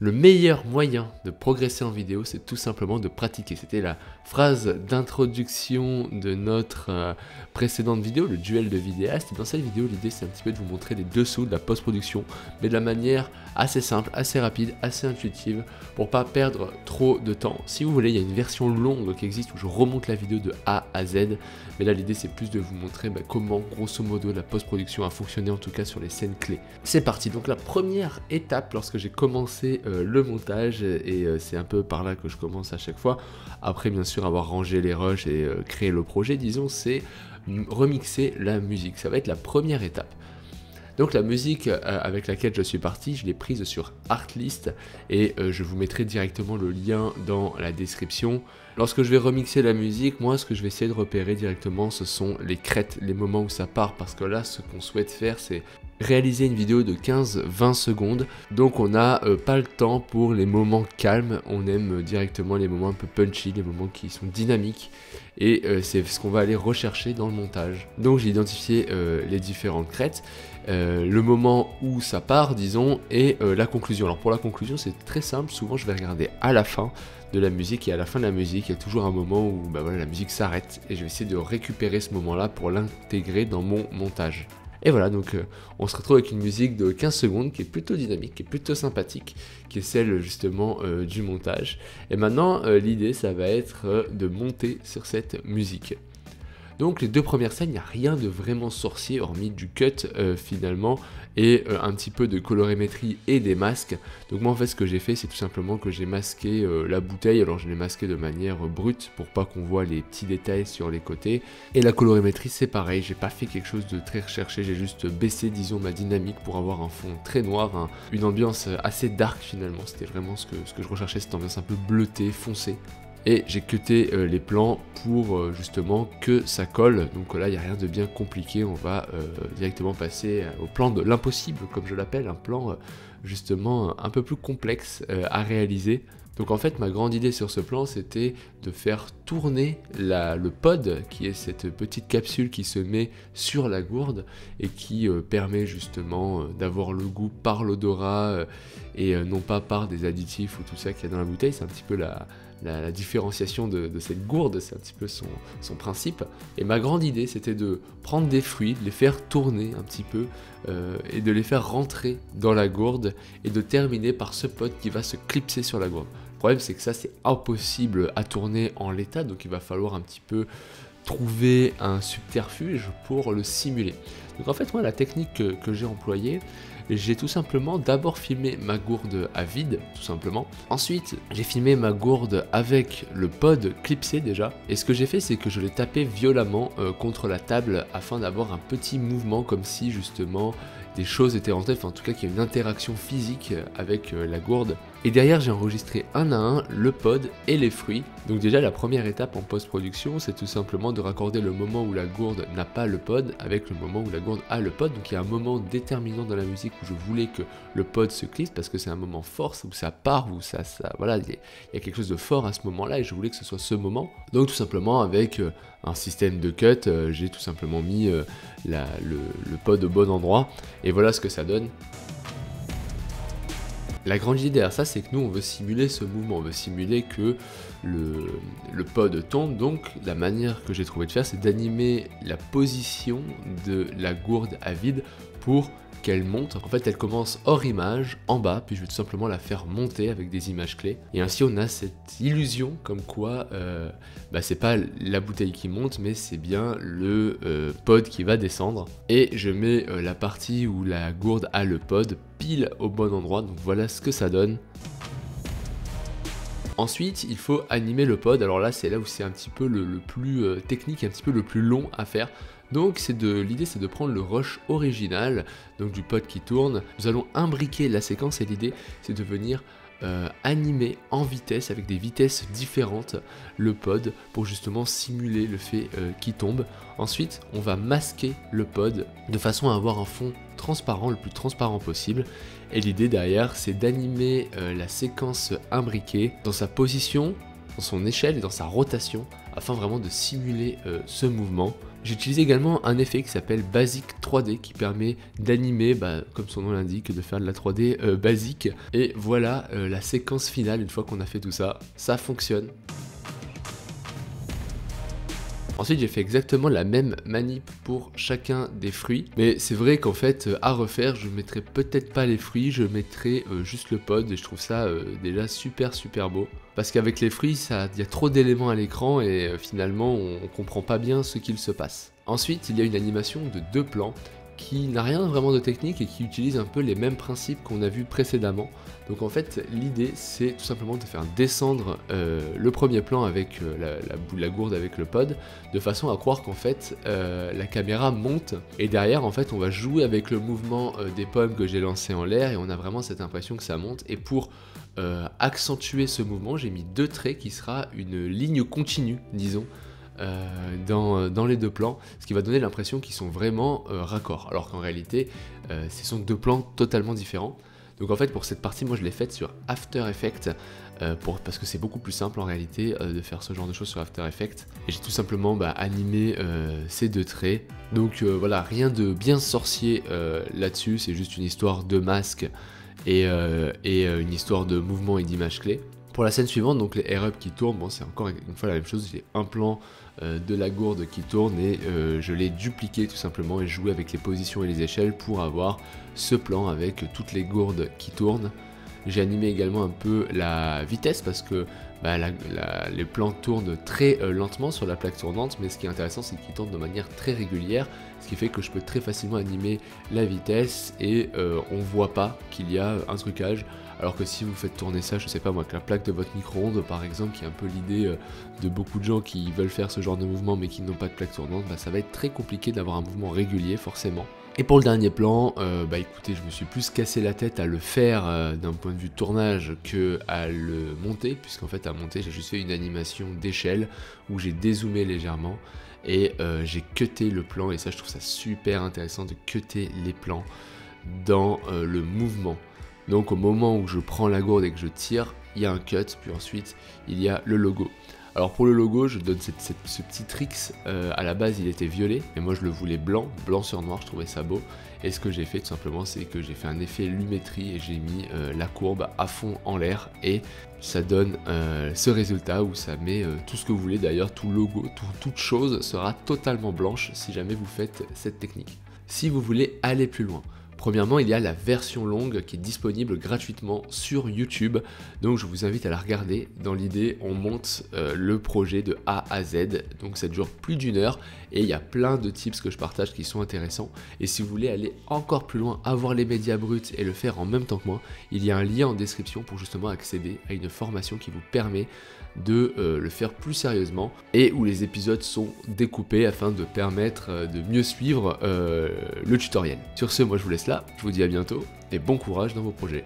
Le meilleur moyen de progresser en vidéo, c'est tout simplement de pratiquer. C'était la phrase d'introduction de notre précédente vidéo, le duel de vidéastes. Et dans cette vidéo, l'idée c'est un petit peu de vous montrer les dessous de la post-production, mais de la manière assez simple, assez rapide, assez intuitive, pour pas perdre trop de temps. Si vous voulez, il y a une version longue qui existe où je remonte la vidéo de A à Z, mais là l'idée c'est plus de vous montrer comment grosso modo la post-production a fonctionné, en tout cas sur les scènes clés. C'est parti. Donc la première étape lorsque j'ai commencé le montage, et c'est un peu par là que je commence à chaque fois, après bien sûr avoir rangé les rushs et créé le projet, disons, c'est remixer la musique. Ça va être la première étape. Donc la musique avec laquelle je suis parti, je l'ai prise sur Artlist et je vous mettrai directement le lien dans la description. Lorsque je vais remixer la musique, moi ce que je vais essayer de repérer directement, ce sont les crêtes, les moments où ça part, parce que là ce qu'on souhaite faire c'est réaliser une vidéo de 15-20 secondes, donc on n'a pas le temps pour les moments calmes, on aime directement les moments un peu punchy, les moments qui sont dynamiques, et c'est ce qu'on va aller rechercher dans le montage. Donc j'ai identifié les différentes crêtes, le moment où ça part disons, et la conclusion. Alors pour la conclusion c'est très simple, souvent je vais regarder à la fin de la musique, et à la fin de la musique il y a toujours un moment où voilà, la musique s'arrête, et je vais essayer de récupérer ce moment là pour l'intégrer dans mon montage. Et voilà, donc on se retrouve avec une musique de 15 secondes qui est plutôt dynamique, qui est plutôt sympathique, qui est celle justement du montage. Et maintenant, l'idée, ça va être de monter sur cette musique. Donc les deux premières scènes, il n'y a rien de vraiment sorcier, hormis du cut finalement, et un petit peu de colorimétrie et des masques. Donc moi en fait ce que j'ai fait, c'est tout simplement que j'ai masqué la bouteille. Alors je l'ai masqué de manière brute pour pas qu'on voit les petits détails sur les côtés. Et la colorimétrie c'est pareil, j'ai pas fait quelque chose de très recherché, j'ai juste baissé disons ma dynamique pour avoir un fond très noir, une ambiance assez dark finalement. C'était vraiment ce que je recherchais, cette ambiance un peu bleutée, foncée. Et j'ai cuté les plans pour justement que ça colle. Donc là il n'y a rien de bien compliqué, on va directement passer au plan de l'impossible comme je l'appelle, un plan justement un peu plus complexe à réaliser. Donc en fait ma grande idée sur ce plan c'était de faire tourner le pod, qui est cette petite capsule qui se met sur la gourde et qui permet justement d'avoir le goût par l'odorat et non pas par des additifs ou tout ça qu'il y a dans la bouteille. C'est un petit peu la différenciation de cette gourde, c'est un petit peu son principe. Et ma grande idée c'était de prendre des fruits, de les faire tourner un petit peu et de les faire rentrer dans la gourde et de terminer par ce pod qui va se clipser sur la gourde. Le problème c'est que ça c'est impossible à tourner en l'état, donc il va falloir un petit peu trouver un subterfuge pour le simuler. Donc en fait moi la technique que j'ai employée, j'ai tout simplement d'abord filmé ma gourde à vide, tout simplement. Ensuite, j'ai filmé ma gourde avec le pod clipsé déjà. Et ce que j'ai fait, c'est que je l'ai tapé violemment contre la table afin d'avoir un petit mouvement comme si justement des choses étaient rentrées, enfin en tout cas qu'il y a une interaction physique avec la gourde. Et derrière j'ai enregistré un à un le pod et les fruits. Donc déjà la première étape en post-production c'est tout simplement de raccorder le moment où la gourde n'a pas le pod avec le moment où la gourde a le pod. Donc il y a un moment déterminant dans la musique où je voulais que le pod se clipse parce que c'est un moment fort, où ça part, où ça voilà, il y a quelque chose de fort à ce moment là et je voulais que ce soit ce moment. Donc tout simplement avec un système de cut, j'ai tout simplement mis le pod au bon endroit et voilà ce que ça donne. La grande idée derrière ça, c'est que nous on veut simuler ce mouvement, on veut simuler que le pod tombe. Donc la manière que j'ai trouvé de faire, c'est d'animer la position de la gourde à vide pour qu'elle monte. En fait elle commence hors image, en bas, puis je vais tout simplement la faire monter avec des images clés. Et ainsi on a cette illusion comme quoi c'est pas la bouteille qui monte, mais c'est bien le pod qui va descendre. Et je mets la partie où la gourde a le pod pile au bon endroit, donc voilà ce que ça donne. Ensuite, il faut animer le pod. Alors là, c'est là où c'est un petit peu le plus technique, un petit peu le plus long à faire. Donc l'idée c'est de prendre le rush original, donc du pod qui tourne. Nous allons imbriquer la séquence et l'idée c'est de venir animer en vitesse, avec des vitesses différentes, le pod pour justement simuler le fait qu'il tombe. Ensuite, on va masquer le pod de façon à avoir un fond transparent, le plus transparent possible. Et l'idée derrière, c'est d'animer la séquence imbriquée dans sa position, dans son échelle et dans sa rotation, afin vraiment de simuler ce mouvement. J'utilise également un effet qui s'appelle Basic 3D qui permet d'animer, comme son nom l'indique, de faire de la 3D basique. Et voilà la séquence finale une fois qu'on a fait tout ça. Ça fonctionne. Ensuite, j'ai fait exactement la même manip pour chacun des fruits, mais c'est vrai qu'en fait, à refaire, je mettrai peut-être pas les fruits, je mettrai juste le pod, et je trouve ça déjà super beau. Parce qu'avec les fruits, il y a trop d'éléments à l'écran, et finalement, on comprend pas bien ce qu'il se passe. Ensuite, il y a une animation de 2 plans, qui n'a rien vraiment de technique et qui utilise un peu les mêmes principes qu'on a vus précédemment. Donc en fait, l'idée c'est tout simplement de faire descendre le premier plan avec la gourde avec le pod, de façon à croire qu'en fait la caméra monte, et derrière en fait on va jouer avec le mouvement des pommes que j'ai lancées en l'air, et on a vraiment cette impression que ça monte. Et pour accentuer ce mouvement, j'ai mis 2 traits qui sera une ligne continue, disons, dans les 2 plans, ce qui va donner l'impression qu'ils sont vraiment raccords, alors qu'en réalité ce sont 2 plans totalement différents. Donc en fait pour cette partie, moi je l'ai faite sur After Effects parce que c'est beaucoup plus simple en réalité de faire ce genre de choses sur After Effects, et j'ai tout simplement animé ces 2 traits. Donc voilà, rien de bien sorcier là-dessus, c'est juste une histoire de masque et une histoire de mouvement et d'image clé. Pour la scène suivante, donc les air-up qui tournent, bon, c'est encore une fois la même chose, j'ai un plan de la gourde qui tourne, et je l'ai dupliqué tout simplement et joué avec les positions et les échelles pour avoir ce plan avec toutes les gourdes qui tournent. J'ai animé également un peu la vitesse parce que les plans tournent très lentement sur la plaque tournante, mais ce qui est intéressant c'est qu'ils tournent de manière très régulière, ce qui fait que je peux très facilement animer la vitesse et on voit pas qu'il y a un trucage. Alors que si vous faites tourner ça, je sais pas moi, avec la plaque de votre micro-ondes par exemple, qui est un peu l'idée de beaucoup de gens qui veulent faire ce genre de mouvement mais qui n'ont pas de plaque tournante, ça va être très compliqué d'avoir un mouvement régulier forcément. Et pour le dernier plan, écoutez, je me suis plus cassé la tête à le faire d'un point de vue tournage que à le monter, puisqu'en fait à monter j'ai juste fait une animation d'échelle où j'ai dézoomé légèrement et j'ai cuté le plan, et ça je trouve ça super intéressant de cuter les plans dans le mouvement. Donc au moment où je prends la gourde et que je tire, il y a un cut, puis ensuite il y a le logo. Alors pour le logo, je donne ce petit tricks, à la base il était violet, mais moi je le voulais blanc sur noir, je trouvais ça beau. Et ce que j'ai fait tout simplement, c'est que j'ai fait un effet lumétrie et j'ai mis la courbe à fond en l'air, et ça donne ce résultat où ça met tout ce que vous voulez. D'ailleurs tout logo, toute chose sera totalement blanche si jamais vous faites cette technique. Si vous voulez aller plus loin, premièrement, il y a la version longue qui est disponible gratuitement sur YouTube, donc je vous invite à la regarder. Dans l'idée, on monte le projet de A à Z, donc ça dure plus d'1 heure, et il y a plein de tips que je partage qui sont intéressants. Et si vous voulez aller encore plus loin, avoir les médias bruts et le faire en même temps que moi, il y a un lien en description pour justement accéder à une formation qui vous permet de le faire plus sérieusement, et où les épisodes sont découpés afin de permettre de mieux suivre le tutoriel. Sur ce, moi je vous laisse là, je vous dis à bientôt et bon courage dans vos projets.